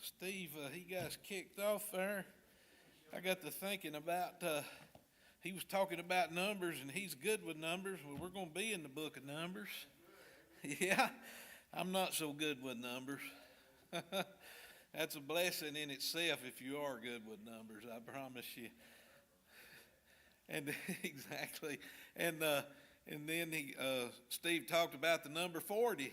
Steve, he got us kicked off there. I got to thinking about, he was talking about numbers, and he's good with numbers. Well, we're going to be in the book of Numbers. Yeah, I'm not so good with numbers. That's a blessing in itself if you are good with numbers, I promise you. And exactly. And then Steve talked about the number 40.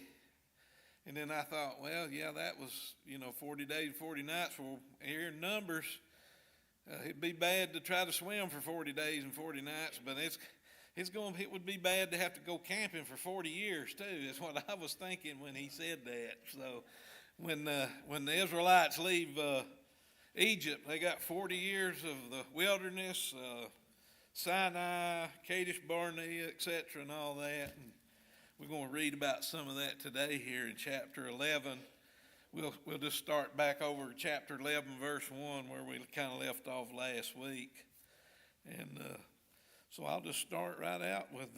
And then I thought, well, yeah, that was, 40 days, 40 nights. Well, here in Numbers, it'd be bad to try to swim for 40 days and 40 nights, but it would be bad to have to go camping for 40 years too. Is what I was thinking when he said that. So when the Israelites leave Egypt, they got 40 years of the wilderness, Sinai, Kadesh Barnea, etc., and all that. And we're going to read about some of that today here in chapter 11. We'll just start back over chapter 11, verse 1, where we kind of left off last week. And so I'll just start right out with,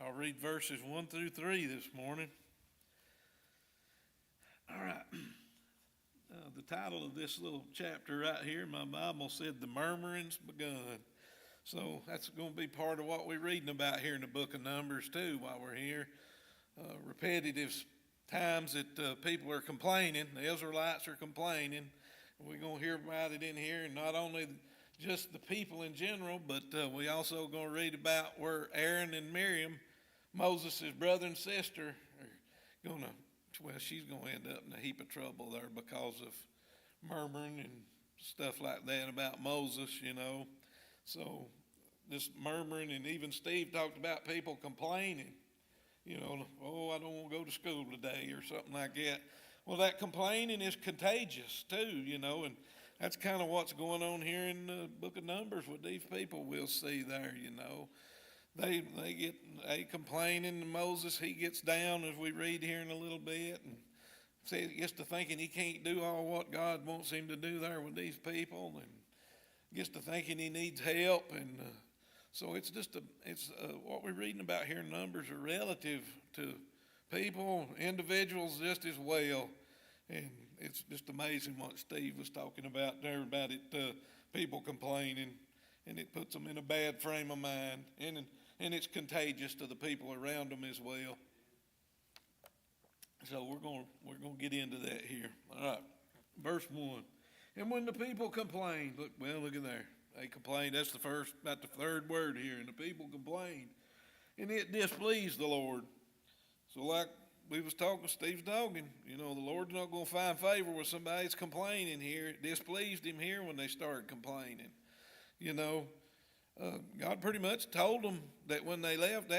I'll read verses 1 through 3 this morning. All right. The title of this little chapter right here in my Bible said, "The Murmuring's Begun." So that's going to be part of what we're reading about here in the book of Numbers too while we're here. Repetitive times that people are complaining. The Israelites are complaining. We're going to hear about it in here, and not only just the people in general, but we also going to read about where Aaron and Miriam, Moses' brother and sister, are going to, well, she's going to end up in a heap of trouble there because of murmuring and stuff like that about Moses, So this murmuring, and even Steve talked about people complaining, oh, I don't want to go to school today or something like that. Well, that complaining is contagious too, and that's kind of what's going on here in the book of Numbers with these people we'll see there, They complaining, and Moses, he gets down as we read here in a little bit, and he gets to thinking he can't do all what God wants him to do there with these people, and gets to thinking he needs help, and so it's what we're reading about here in Numbers are relative to people, individuals just as well, and it's just amazing what Steve was talking about there about it, people complaining, and it puts them in a bad frame of mind, and it's contagious to the people around them as well. So we're going to get into that here. All right, verse 1. And when the people complained, look at there. They complained. That's about the third word here. And the people complained. And it displeased the Lord. So like we was talking, Steve's talking, the Lord's not going to find favor with somebody that's complaining here. It displeased him here when they started complaining. God pretty much told them that when they left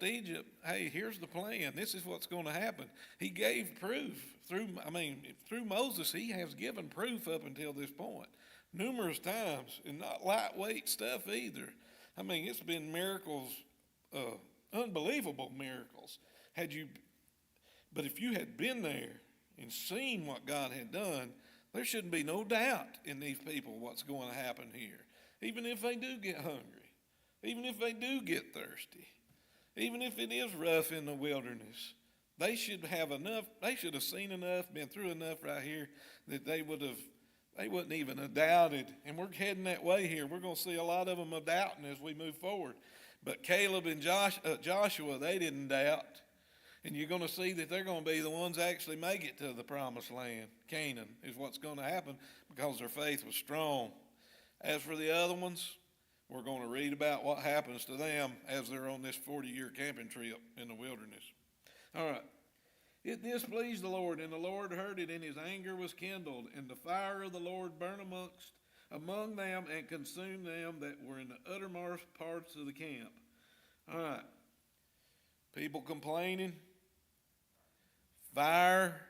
Egypt, hey, here's the plan. This is what's going to happen. He gave proof through Moses. He has given proof up until this point, numerous times, and not lightweight stuff either. It's been miracles, unbelievable miracles. But if you had been there and seen what God had done, there shouldn't be no doubt in these people what's going to happen here. Even if they do get hungry, even if they do get thirsty, even if it is rough in the wilderness, they should have enough. They should have seen enough, been through enough right here that they wouldn't even have doubted. And we're heading that way here. We're going to see a lot of them are doubting as we move forward. But Caleb and Joshua, they didn't doubt. And you're going to see that they're going to be the ones that actually make it to the promised land. Canaan is what's going to happen because their faith was strong. As for the other ones, we're going to read about what happens to them as they're on this 40-year camping trip in the wilderness. All right. It displeased the Lord, and the Lord heard it, and his anger was kindled, and the fire of the Lord burned among them and consumed them that were in the uttermost parts of the camp. All right. People complaining. Fire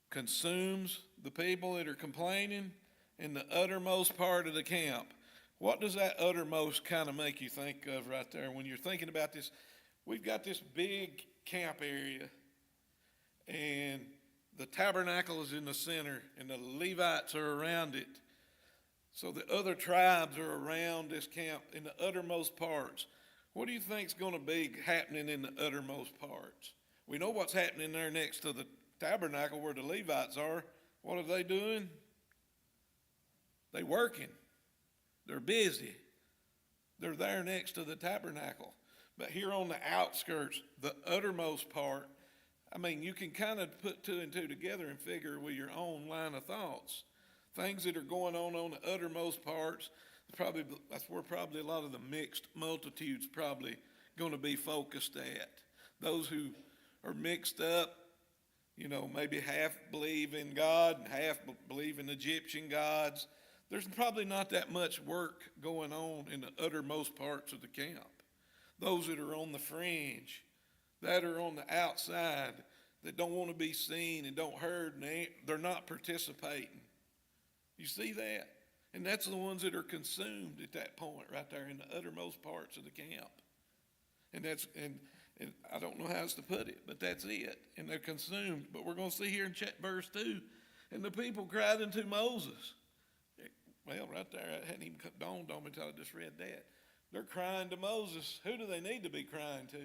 consumes the people that are complaining in the uttermost part of the camp. What does that uttermost kind of make you think of right there? When you're thinking about this, we've got this big camp area, and the tabernacle is in the center, and the Levites are around it. So the other tribes are around this camp in the uttermost parts. What do you think is going to be happening in the uttermost parts? We know what's happening there next to the tabernacle where the Levites are. What are they doing? They working. They're busy. They're there next to the tabernacle. But here on the outskirts, the uttermost part, I mean, you can kind of put two and two together and figure with your own line of thoughts. Things that are going on the uttermost parts, that's where probably a lot of the mixed multitudes probably going to be focused at. Those who are mixed up, you know, maybe half believe in God and half believe in Egyptian gods. There's probably not that much work going on in the uttermost parts of the camp. Those that are on the fringe, that are on the outside, that don't want to be seen and don't heard, and they're not participating. You see that? And that's the ones that are consumed at that point right there in the uttermost parts of the camp. And I don't know how else to put it, but that's it. And they're consumed. But we're going to see here in verse 2, and the people cried unto Moses. Well, right there, it hadn't even dawned on me until I just read that. They're crying to Moses. Who do they need to be crying to?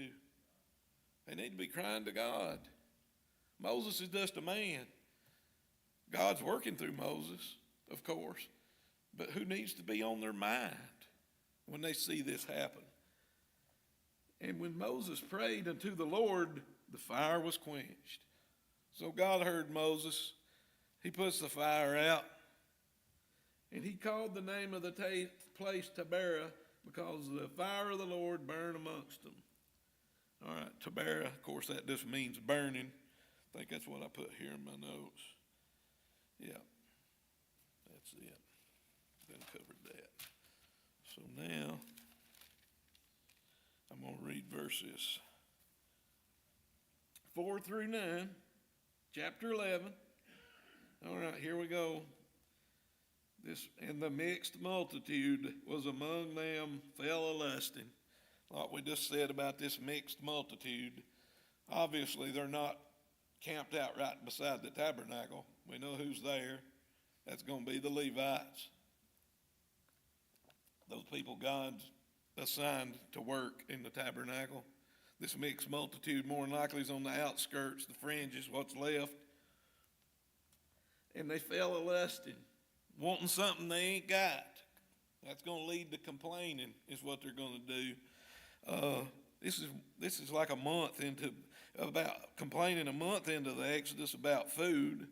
They need to be crying to God. Moses is just a man. God's working through Moses, of course. But who needs to be on their mind when they see this happen? And when Moses prayed unto the Lord, the fire was quenched. So God heard Moses. He puts the fire out. And he called the name of the place Taberah, because the fire of the Lord burned amongst them. All right, Taberah, of course, that just means burning. I think that's what I put here in my notes. Yeah, that's it. Then covered that. So now, I'm going to read verses 4 through 9, chapter 11. All right, here we go. And the mixed multitude was among them, fell a-lusting. Like we just said about this mixed multitude, obviously they're not camped out right beside the tabernacle. We know who's there. That's going to be the Levites. Those people God's assigned to work in the tabernacle. This mixed multitude more than likely is on the outskirts, the fringes, what's left. And they fell a-lusting, wanting something they ain't got. That's going to lead to complaining is what they're going to do. This is like a month into, about complaining a month into the Exodus about food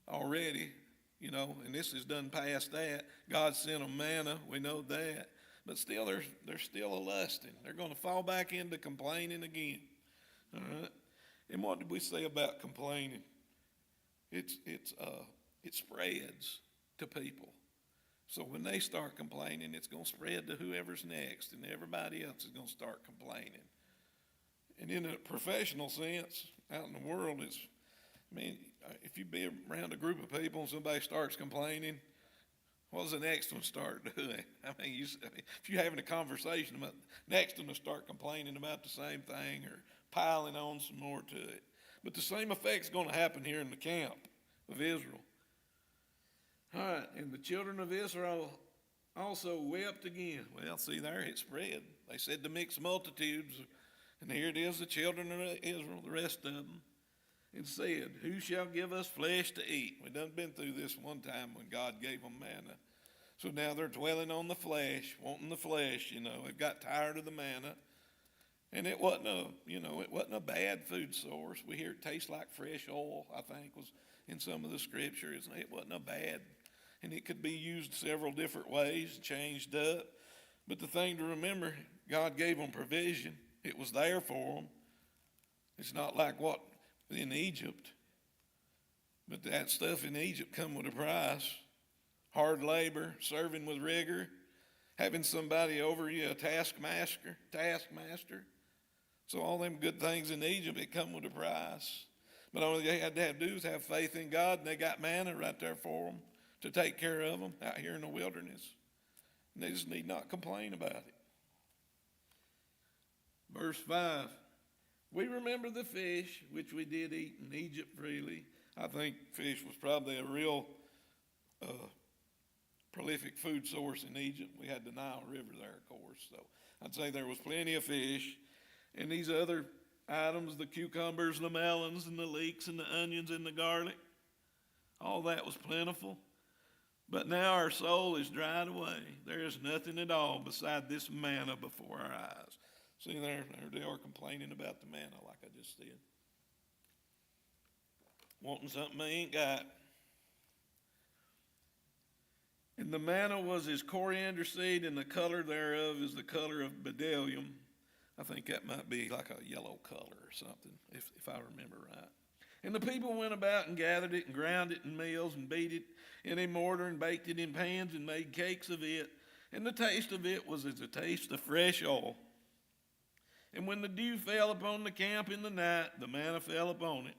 already, you know, and this is done past that. God sent them manna, we know that. But still, they're still a-lusting. They're going to fall back into complaining again. All right? And what did we say about complaining? It spreads to people. So when they start complaining, it's going to spread to whoever's next, and everybody else is going to start complaining. And in a professional sense, out in the world, if you be around a group of people and somebody starts complaining, what does the next one start doing? If you're having a conversation, the next one will start complaining about the same thing or piling on some more to it. But the same effect's going to happen here in the camp of Israel. All right, and the children of Israel also wept again. Well, see there, it spread. They said the mixed multitudes, and here it is, the children of Israel, the rest of them, and said, who shall give us flesh to eat? We've done been through this one time when God gave them manna. So now they're dwelling on the flesh, wanting the flesh, you know. They've got tired of the manna. And it wasn't a bad food source. We hear it tastes like fresh oil, I think, was in some of the scriptures. It wasn't a bad, and it could be used several different ways, changed up. But the thing to remember, God gave them provision. It was there for them. It's not like what in Egypt. But that stuff in Egypt come with a price. Hard labor, serving with rigor, having somebody over you, a taskmaster. So all them good things in Egypt, it come with a price. But all they had to do is have faith in God, and they got manna right there for them to take care of them out here in the wilderness. And they just need not complain about it. Verse 5, we remember the fish which we did eat in Egypt freely. I think fish was probably a real prolific food source in Egypt. We had the Nile River there, of course. So I'd say there was plenty of fish. And these other items, the cucumbers, the melons, and the leeks, and the onions, and the garlic, All that was plentiful. But now our soul is dried away. There is nothing at all beside this manna before our eyes. See, there they are complaining about the manna, like I just said. Wanting something they ain't got. And the manna was as coriander seed, and the color thereof is the color of bdellium. I think that might be like a yellow color or something, if I remember right. And the people went about and gathered it and ground it in mills and beat it in a mortar and baked it in pans and made cakes of it. And the taste of it was as the taste of fresh oil. And when the dew fell upon the camp in the night, the manna fell upon it.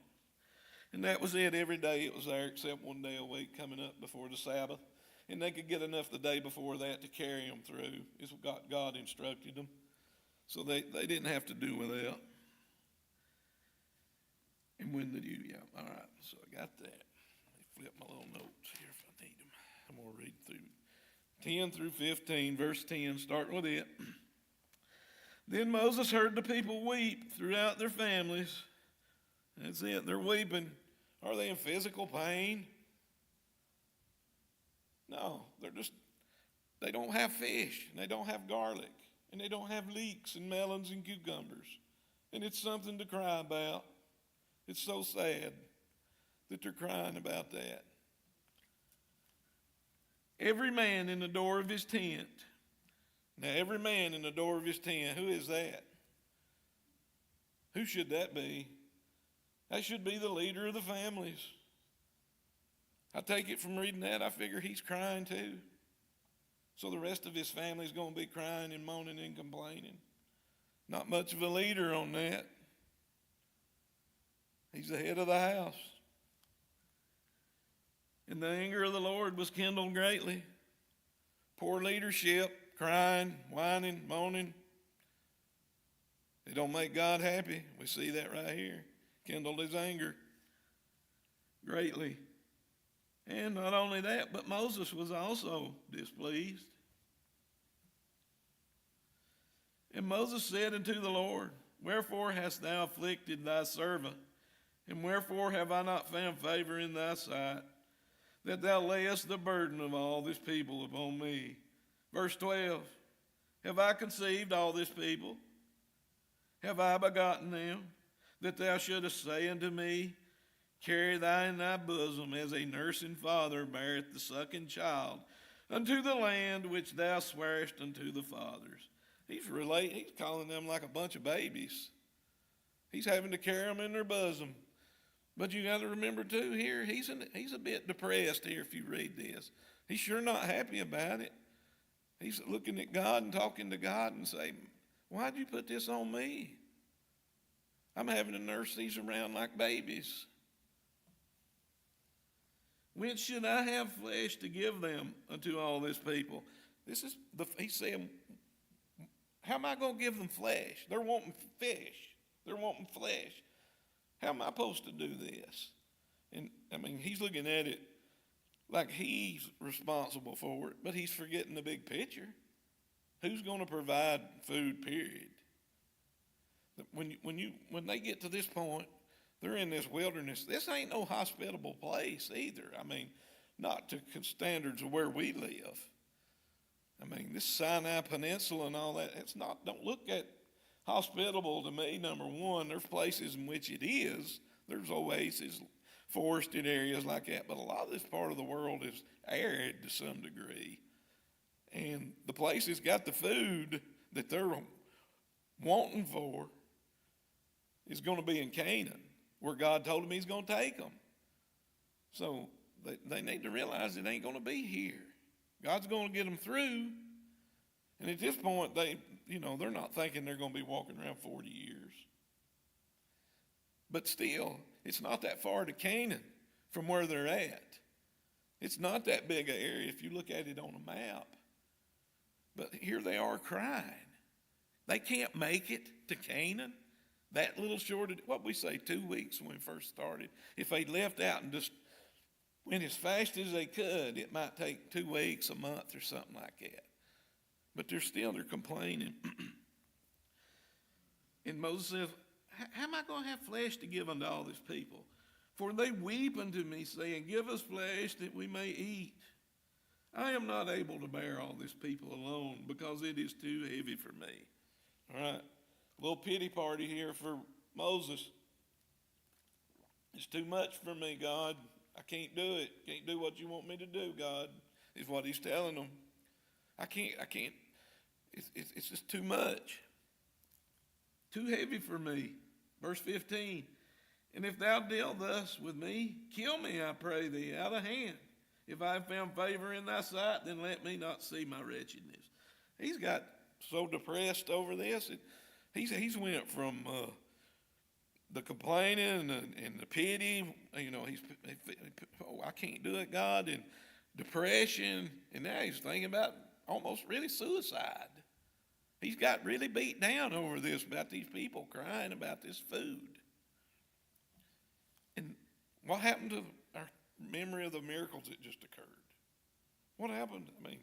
And that was it. Every day it was there except one day a week coming up before the Sabbath. And they could get enough the day before that to carry them through. It's what God instructed them. So they didn't have to do without. And when the dew, yeah, all right, so I got that. Let me flip my little notes here if I need them. I'm going to read through 10 through 15, verse 10, starting with it. Then Moses heard the people weep throughout their families. That's it, they're weeping. Are they in physical pain? No, they don't have fish, and they don't have garlic, and they don't have leeks and melons and cucumbers. And it's something to cry about. It's so sad that they're crying about that. Every man in the door of his tent. Now, every man in the door of his tent, who is that? Who should that be? That should be the leader of the families. I take it from reading that, I figure he's crying too. So the rest of his family's going to be crying and moaning and complaining. Not much of a leader on that. He's the head of the house. And the anger of the Lord was kindled greatly. Poor leadership, crying, whining, moaning. It don't make God happy. We see that right here. Kindled his anger greatly. And not only that, but Moses was also displeased. And Moses said unto the Lord, Wherefore hast thou afflicted thy servant? And wherefore have I not found favor in thy sight, that thou layest the burden of all this people upon me? Verse 12, Have I conceived all this people? Have I begotten them, that thou shouldest say unto me, Carry thou in thy bosom as a nursing father beareth the sucking child, unto the land which thou swarest unto the fathers. He's calling them like a bunch of babies. He's having to carry them in their bosom. But you got to remember too here, he's a bit depressed here if you read this. He's sure not happy about it. He's looking at God and talking to God and saying, Why'd you put this on me? I'm having to nurse these around like babies. Whence should I have flesh to give them unto all this people? He's saying, how am I going to give them flesh? They're wanting fish. They're wanting flesh. How am I supposed to do this? And I mean, he's looking at it like he's responsible for it, but he's forgetting the big picture. Who's going to provide food, period? When they get to this point, they're in this wilderness. This ain't no hospitable place either. I mean, not to standards of where we live. I mean, this Sinai Peninsula and all that, don't look at hospitable to me, number one. There's places in which it is. There's oases, forested areas like that. But a lot of this part of the world is arid to some degree. And the place that's got the food that they're wanting for is going to be in Canaan, where God told them he's going to take them. So they need to realize it ain't going to be here. God's going to get them through. And at this point, they're not thinking they're going to be walking around 40 years. But still, it's not that far to Canaan from where they're at. It's not that big an area if you look at it on a map. But here they are crying. They can't make it to Canaan. That little short of, what we say, 2 weeks when we first started. If they left out and just went as fast as they could, it might take 2 weeks, a month, or something like that. But they're complaining. And Moses says, how am I going to have flesh to give unto all these people? For they weep unto me, saying, Give us flesh that we may eat. I am not able to bear all this people alone, because it is too heavy for me. All right, a little pity party here for Moses. It's too much for me, God. I can't do it. Can't do what you want me to do, God, is what he's telling them. I can't. It's just too much. Too heavy for me. Verse 15. And if thou deal thus with me, kill me, I pray thee, out of hand. If I have found favor in thy sight, then let me not see my wretchedness. He's got so depressed over this. He's went from the complaining and the pity. I can't do it, God, and depression. And now he's thinking about almost really suicide. He's got really beat down over this, about these people crying about this food. And what happened to our memory of the miracles that just occurred? What happened? I mean,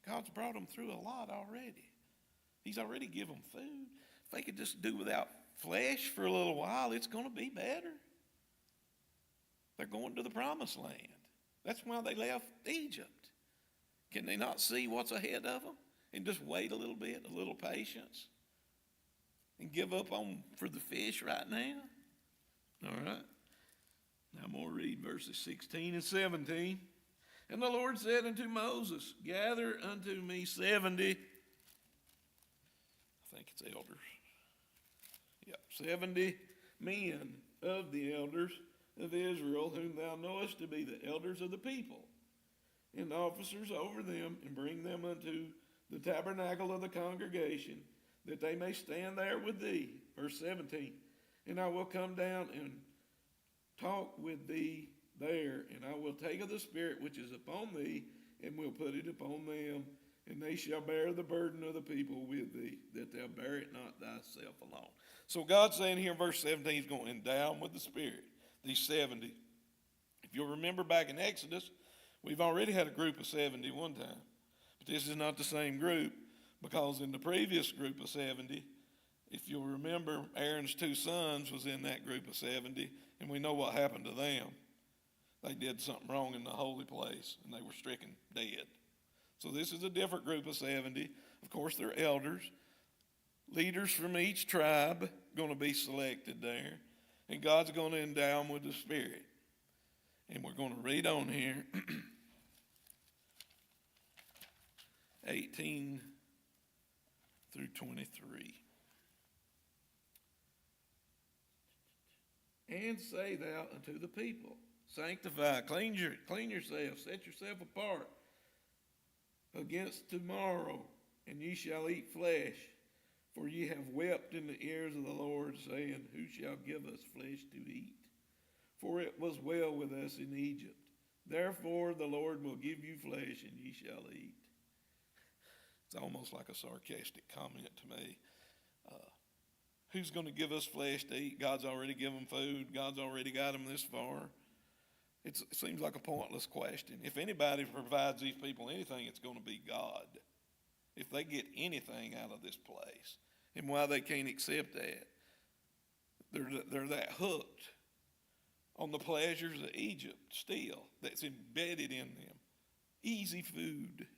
God's brought them through a lot already. He's already given them food. If they could just do without flesh for a little while, it's going to be better. They're going to the promised land. That's why they left Egypt. Can they not see what's ahead of them? And just wait a little bit, a little patience, and give up on for the fish right now? All right. Now I'm going to read verses 16 and 17. And the Lord said unto Moses, Gather unto me 70, I think it's elders. Yep, 70 men of the elders of Israel, whom thou knowest to be the elders of the people, and officers over them, and bring them unto the tabernacle of the congregation, that they may stand there with thee. Verse 17. And I will come down and talk with thee there, and I will take of the Spirit which is upon thee, and will put it upon them, and they shall bear the burden of the people with thee, that thou bear it not thyself alone. So God's saying here in verse 17, he's going to endow them with the Spirit, these 70. If you'll remember back in Exodus, we've already had a group of 70 one time. But this is not the same group, because in the previous group of 70, if you'll remember, Aaron's two sons was in that group of 70, and we know what happened to them. They did something wrong in the holy place, and they were stricken dead. So this is a different group of 70. Of course, they're elders. Leaders from each tribe going to be selected there, and God's going to endow them with the Spirit. And we're going to read on here, 18 through 23. And say thou unto the people, Sanctify, clean yourself, set yourself apart against tomorrow, and ye shall eat flesh. For ye have wept in the ears of the Lord, saying, Who shall give us flesh to eat? For it was well with us in Egypt. Therefore the Lord will give you flesh, and ye shall eat. It's almost like a sarcastic comment to me. Who's going to give us flesh to eat? God's already given food. God's already got them this far. It seems like a pointless question. If anybody provides these people anything, it's going to be God. If they get anything out of this place, and why they can't accept that, they're that hooked on the pleasures of Egypt still, that's embedded in them. Easy food.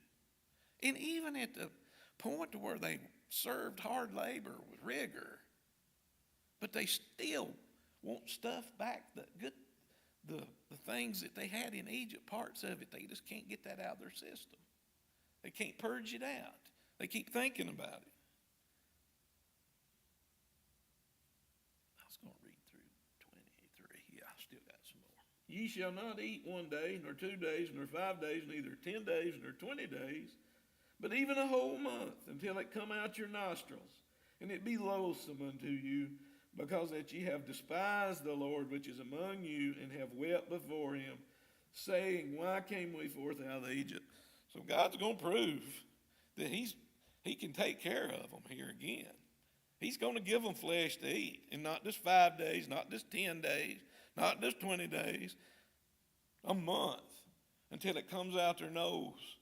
And even at the point to where they served hard labor with rigor, but they still want stuff back, the things that they had in Egypt, parts of it, they just can't get that out of their system. They can't purge it out. They keep thinking about it. I was going to read through 23. Yeah, I still got some more. Ye shall not eat 1 day, nor 2 days, nor 5 days, neither 10 days, nor 20 days, but even a whole month, until it come out your nostrils, and it be loathsome unto you, because that ye have despised the Lord which is among you, and have wept before him, saying, Why came we forth out of Egypt? So God's going to prove that he can take care of them here again. He's going to give them flesh to eat, and not just 5 days, not just 10 days, not just 20 days, a month, until it comes out their nose.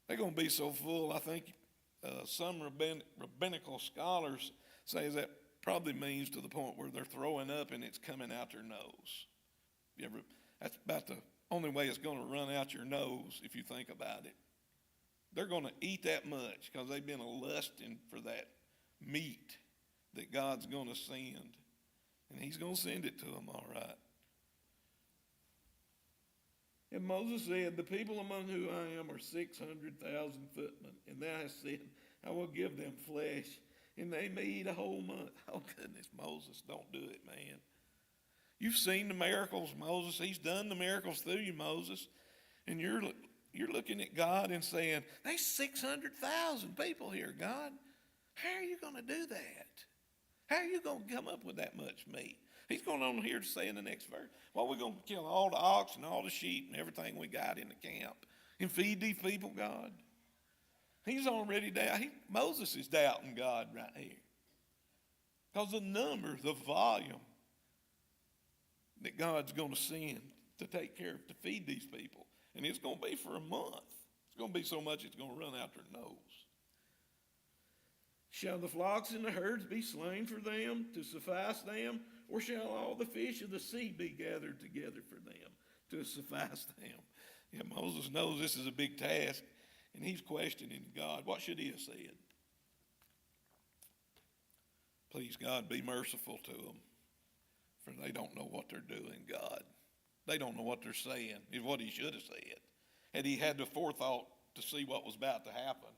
They're going to be so full, I think some rabbinical scholars say that probably means to the point where they're throwing up and it's coming out their nose. That's about the only way it's going to run out your nose if you think about it. They're going to eat that much because they've been lusting for that meat that God's going to send. And he's going to send it to them, all right. And Moses said, the people among whom I am are 600,000 footmen, and thou hast said, I will give them flesh, and they may eat a whole month. Oh, goodness, Moses, don't do it, man. You've seen the miracles, Moses. He's done the miracles through you, Moses. And you're looking at God and saying, there's 600,000 people here, God. How are you going to do that? How are you going to come up with that much meat? He's going on here to say in the next verse, well, we're going to kill all the ox and all the sheep and everything we got in the camp and feed these people, God. He's already doubting. Moses is doubting God right here. Because the numbers, the volume that God's going to send to take care of, to feed these people. And it's going to be for a month. It's going to be so much it's going to run out their nose. Shall the flocks and the herds be slain for them to suffice them? Or shall all the fish of the sea be gathered together for them to suffice them? Yeah, Moses knows this is a big task, and he's questioning God. What should he have said? Please, God, be merciful to them, for they don't know what they're doing, God. They don't know what they're saying, is what he should have said. Had he had the forethought to see what was about to happen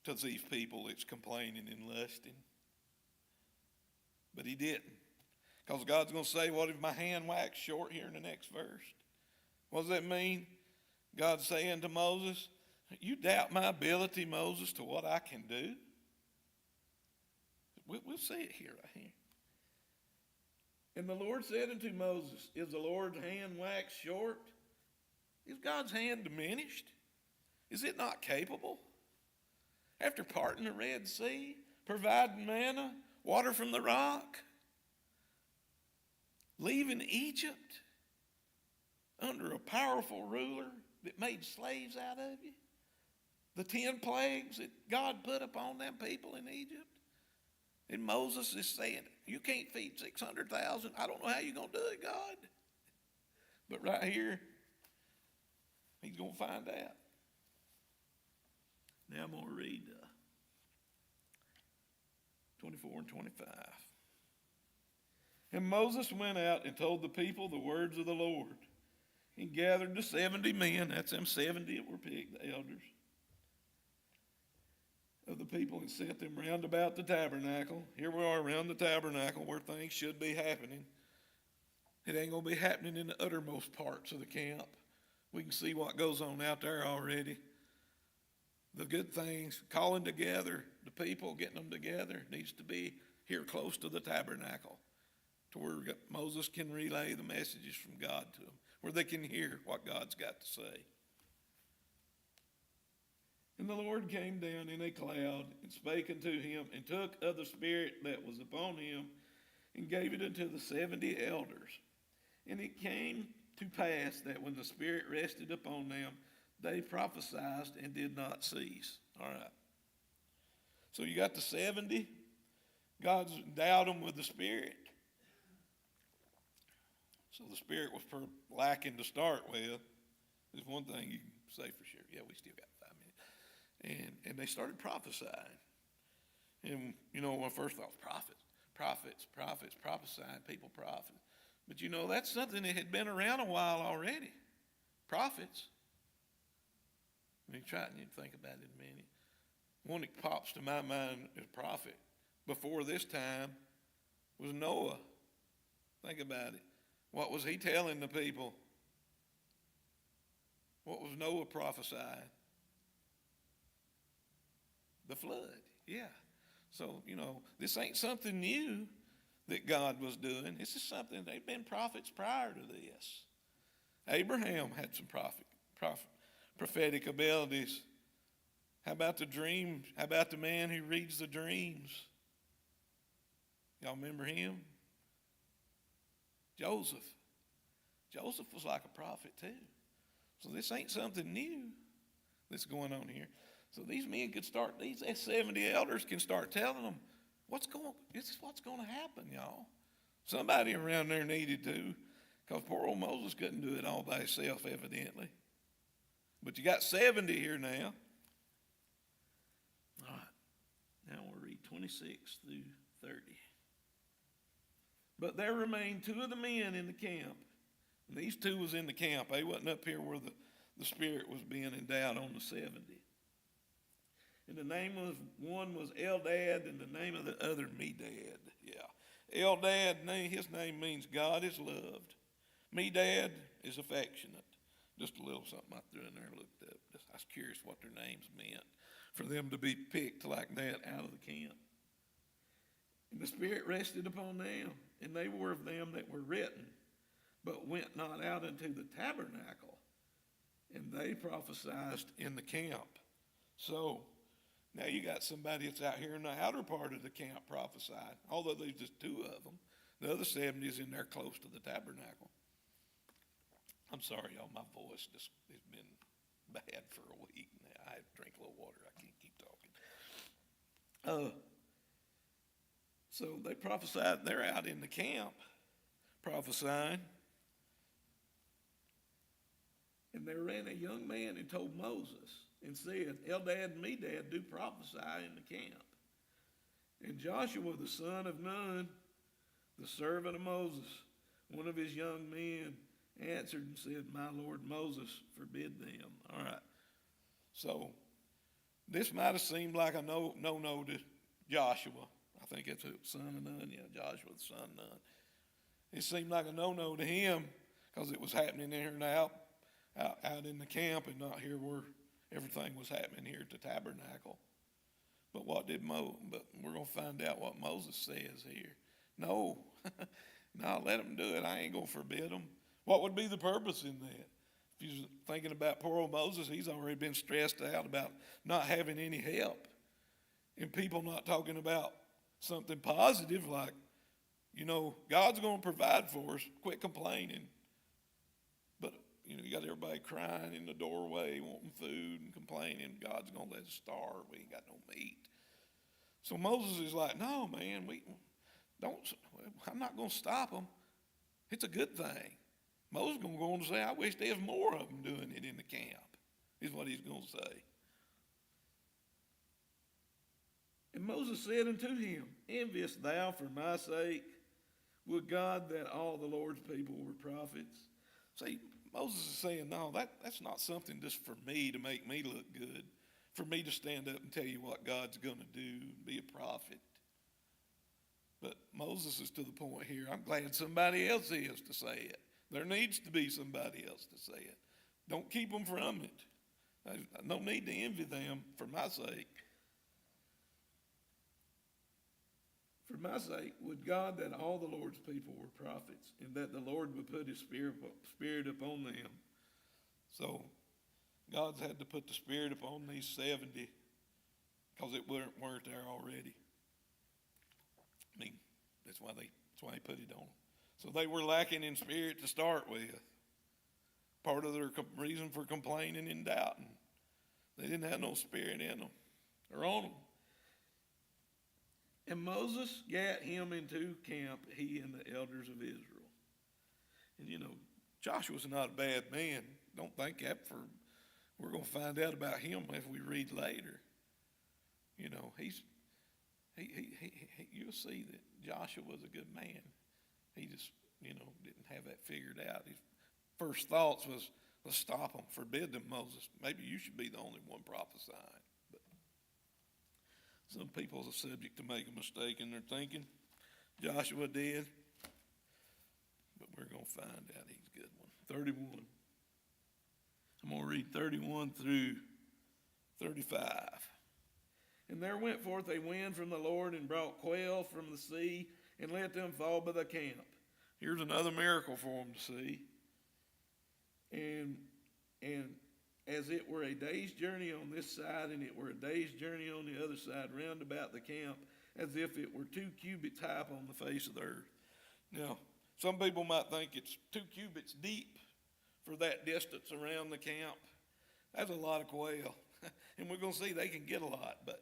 to these people that's complaining and lusting. But he didn't. Because God's going to say, what if my hand waxed short here in the next verse? What does that mean? God's saying to Moses, you doubt my ability, Moses, to what I can do? We'll see it here, right here. And the Lord said unto Moses, is the Lord's hand waxed short? Is God's hand diminished? Is it not capable? After parting the Red Sea, providing manna, water from the rock, leaving Egypt under a powerful ruler that made slaves out of you, the 10 plagues that God put upon them people in Egypt. And Moses is saying, you can't feed 600,000. I don't know how you're going to do it, God. But right here, he's going to find out. Now I'm going to read 24 and 25. And Moses went out and told the people the words of the Lord, and gathered the 70 men, that's them 70 that were picked, the elders of the people, and set them round about the tabernacle. Here we are around the tabernacle where things should be happening. It ain't going to be happening in the uttermost parts of the camp. We can see what goes on out there already. The good things, calling together the people, getting them together, needs to be here close to the tabernacle, to where Moses can relay the messages from God to them, where they can hear what God's got to say. And the Lord came down in a cloud and spake unto him, and took of the Spirit that was upon him, and gave it unto the 70 elders. And it came to pass that when the Spirit rested upon them, they prophesied and did not cease. All right. So you got the 70. God's endowed them with the Spirit. So the Spirit was lacking to start with. There's one thing you can say for sure. Yeah, we still got 5 minutes. And they started prophesying. And, you know, my first thought was prophets, prophesying, people prophet. But, you know, that's something that had been around a while already. Prophets. I mean, try and think about it a minute. One that pops to my mind as prophet before this time was Noah. Think about it. What was he telling the people? What was Noah prophesying? The flood, yeah. So, you know, this ain't something new that God was doing. This is something, they've been prophets prior to this. Abraham had some prophetic abilities. How about the dreams? How about the man who reads the dreams? Y'all remember him? Joseph. Joseph was like a prophet too. So this ain't something new that's going on here. So these men could start, these 70 elders can start telling them This is what's going to happen, y'all. Somebody around there needed to, because poor old Moses couldn't do it all by himself, evidently. But you got 70 here now. All right. Now we'll read 26 through 30. But there remained 2 of the men in the camp. And these 2 was in the camp. They wasn't up here where the Spirit was being endowed on the 70. And the name of one was Eldad, and the name of the other Medad. Yeah. Eldad, his name means God is loved. Medad is affectionate. Just a little something I threw in there and looked up. I was curious what their names meant for them to be picked like that out of the camp. And the Spirit rested upon them, and they were of them that were written, but went not out into the tabernacle, and they prophesied in the camp. So now you got somebody that's out here in the outer part of the camp prophesying, although there's just 2 of them. The other 70 is in there close to the tabernacle. I'm sorry, y'all, my voice just has been bad for a week now. I have to drink a little water. I can't keep talking. So they prophesied. They're out in the camp prophesying. And there ran a young man and told Moses and said, Eldad and Medad do prophesy in the camp. And Joshua, the son of Nun, the servant of Moses, one of his young men, answered and said, my Lord Moses forbid them. All right. So this might have seemed like a no to Joshua. I think it's the son of Nun. Yeah, Joshua, the son of Nun. It seemed like a no to him because it was happening there now, out in the camp, and not here where everything was happening here at the tabernacle. But but we're going to find out what Moses says here. No, no, let them do it. I ain't going to forbid them. What would be the purpose in that? If you're thinking about poor old Moses, he's already been stressed out about not having any help. And people not talking about something positive like, God's going to provide for us. Quit complaining. But, you got everybody crying in the doorway, wanting food and complaining. God's going to let us starve. We ain't got no meat. So Moses is like, no, man, I'm not going to stop them. It's a good thing. Moses is going to go on to say, I wish there was more of them doing it in the camp, is what he's going to say. And Moses said unto him, enviest thou for my sake? Would God that all the Lord's people were prophets? See, Moses is saying, no, that's not something just for me to make me look good, for me to stand up and tell you what God's going to do, be a prophet. But Moses is to the point here, I'm glad somebody else is to say it. There needs to be somebody else to say it. Don't keep them from it. There's no need to envy them for my sake. For my sake, would God that all the Lord's people were prophets, and that the Lord would put his spirit upon them. So God's had to put the Spirit upon these 70 because it weren't there already. I mean, that's why he put it on them. So they were lacking in spirit to start with. Part of their reason for complaining and doubting. They didn't have no spirit in them or on them. And Moses gat him into camp, he and the elders of Israel. And Joshua's not a bad man. Don't think that we're going to find out about him if we read later. You'll see that Joshua was a good man. He just, didn't have that figured out. His first thoughts was, let's stop them, forbid them, Moses. Maybe you should be the only one prophesying. But some people are subject to make a mistake in their thinking. Joshua did. But we're going to find out he's a good one. 31. I'm going to read 31 through 35. And there went forth a wind from the Lord and brought quail from the sea and let them fall by the camp. Here's another miracle for them to see. And as it were a day's journey on this side, and it were a day's journey on the other side, round about the camp, as if it were 2 cubits high on the face of the earth. Now, some people might think it's 2 cubits deep for that distance around the camp. That's a lot of quail. And we're going to see they can get a lot, but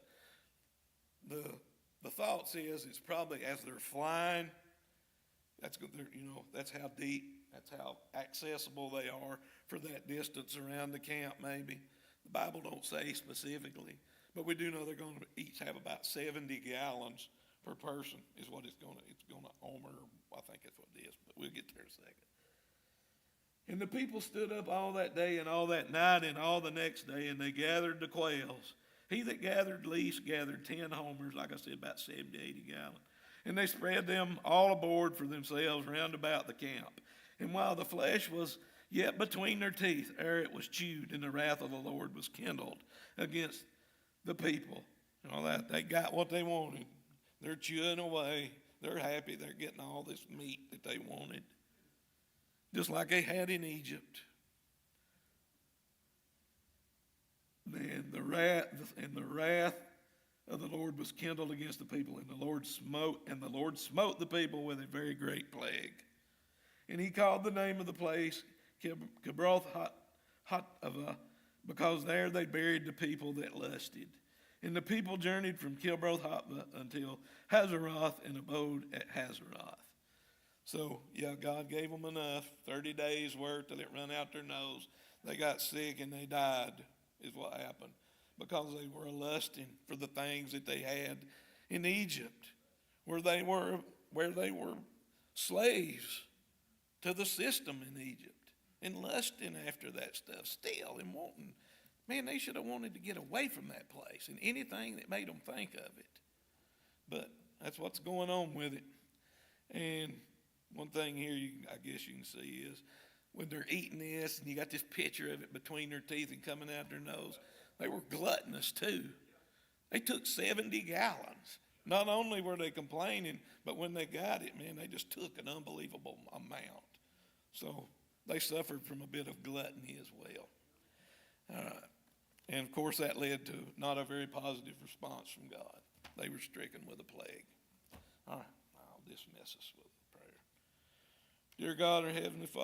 the The thoughts is it's probably as they're flying, that's good, that's how deep, that's how accessible they are for that distance around the camp maybe. The Bible don't say specifically, but we do know they're going to each have about 70 gallons per person is what it's going to omer, I think that's what it is, but we'll get there in a second. And the people stood up all that day and all that night and all the next day, and they gathered the quails. He that gathered least gathered 10 homers, like I said, about 70 to 80 gallons. And they spread them all aboard for themselves round about the camp. And while the flesh was yet between their teeth, ere it was chewed, and the wrath of the Lord was kindled against the people. And all that, they got what they wanted. They're chewing away. They're happy. They're getting all this meat that they wanted, just like they had in Egypt. Man, the wrath of the Lord was kindled against the people, and the Lord smote the people with a very great plague. And he called the name of the place Kibroth Hattaavah, because there they buried the people that lusted. And the people journeyed from Kibroth Hattaavah until Hazeroth, and abode at Hazeroth. So, yeah, God gave them enough, 30 days worth till it run out their nose. They got sick and they died, is what happened, because they were lusting for the things that they had in Egypt, where they were slaves to the system in Egypt, and lusting after that stuff still, and wanting. Man, they should have wanted to get away from that place and anything that made them think of it. But that's what's going on with it. And one thing here I guess you can see is when they're eating this, and you got this picture of it between their teeth and coming out their nose, they were gluttonous too. They took 70 gallons. Not only were they complaining, but when they got it, man, they just took an unbelievable amount. So they suffered from a bit of gluttony as well. And of course that led to not a very positive response from God. They were stricken with a plague. All right, I'll dismiss us with a prayer. Dear God, our Heavenly Father,